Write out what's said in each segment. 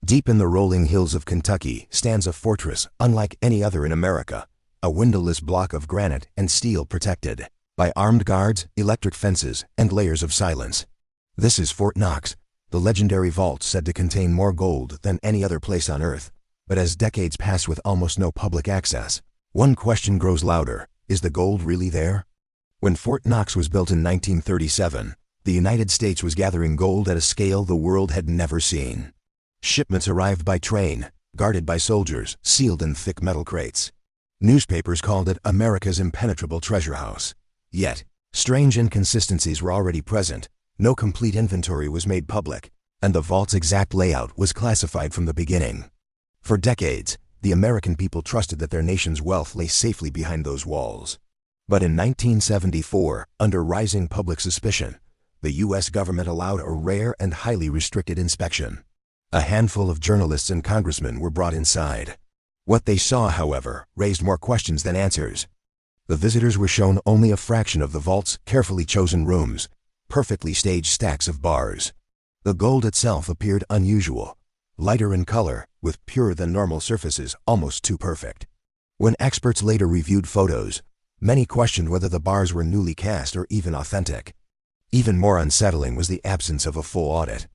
Deep in the rolling hills of Kentucky stands a fortress unlike any other in America, a windowless block of granite and steel protected by armed guards, electric fences, and layers of silence. This is Fort Knox, the legendary vault said to contain more gold than any other place on Earth. But as decades pass with almost no public access, one question grows louder: is the gold really there? When Fort Knox was built in 1937, the United States was gathering gold at a scale the world had never seen. Shipments arrived by train, guarded by soldiers, sealed in thick metal crates. Newspapers called it America's impenetrable treasure house. Yet, strange inconsistencies were already present. No complete inventory was made public, and the vault's exact layout was classified from the beginning. For decades, the American people trusted that their nation's wealth lay safely behind those walls. But in 1974, under rising public suspicion, the U.S. government allowed a rare and highly restricted inspection. A handful of journalists and congressmen were brought inside. What they saw, however, raised more questions than answers. The visitors were shown only a fraction of the vault's carefully chosen rooms, perfectly staged stacks of bars. The gold itself appeared unusual, lighter in color, with purer-than-normal surfaces almost too perfect. When experts later reviewed photos, many questioned whether the bars were newly cast or even authentic. Even more unsettling was the absence of a full audit.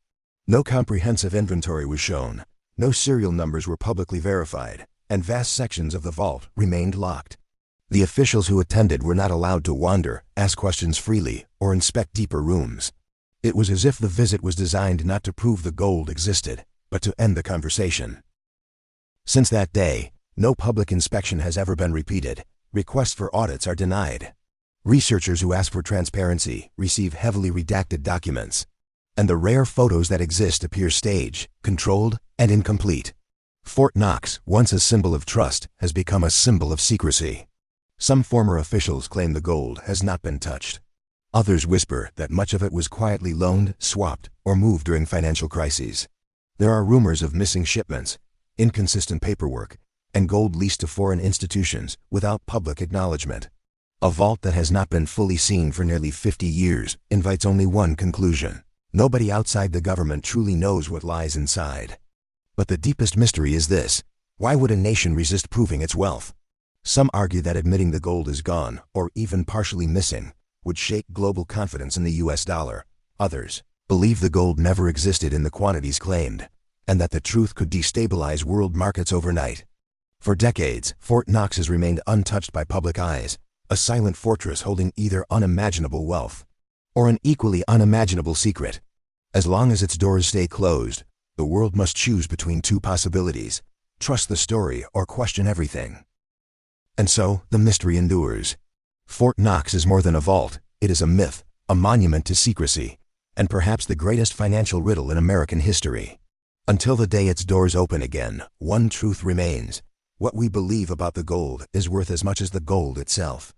No comprehensive inventory was shown, no serial numbers were publicly verified, and vast sections of the vault remained locked. The officials who attended were not allowed to wander, ask questions freely, or inspect deeper rooms. It was as if the visit was designed not to prove the gold existed, but to end the conversation. Since that day, no public inspection has ever been repeated. Requests for audits are denied. Researchers who ask for transparency receive heavily redacted documents, and the rare photos that exist appear staged, controlled, and incomplete. Fort Knox, once a symbol of trust, has become a symbol of secrecy. Some former officials claim the gold has not been touched. Others whisper that much of it was quietly loaned, swapped, or moved during financial crises. There are rumors of missing shipments, inconsistent paperwork, and gold leased to foreign institutions without public acknowledgement. A vault that has not been fully seen for nearly 50 years invites only one conclusion: nobody outside the government truly knows what lies inside. But the deepest mystery is this: why would a nation resist proving its wealth? Some argue that admitting the gold is gone, or even partially missing, would shake global confidence in the US dollar. Others believe the gold never existed in the quantities claimed, and that the truth could destabilize world markets overnight. For decades, Fort Knox has remained untouched by public eyes, a silent fortress holding either unimaginable wealth or an equally unimaginable secret. As long as its doors stay closed, the world must choose between two possibilities: trust the story or question everything. And so, the mystery endures. Fort Knox is more than a vault. It is a myth, a monument to secrecy, and perhaps the greatest financial riddle in American history. Until the day its doors open again, one truth remains: what we believe about the gold is worth as much as the gold itself.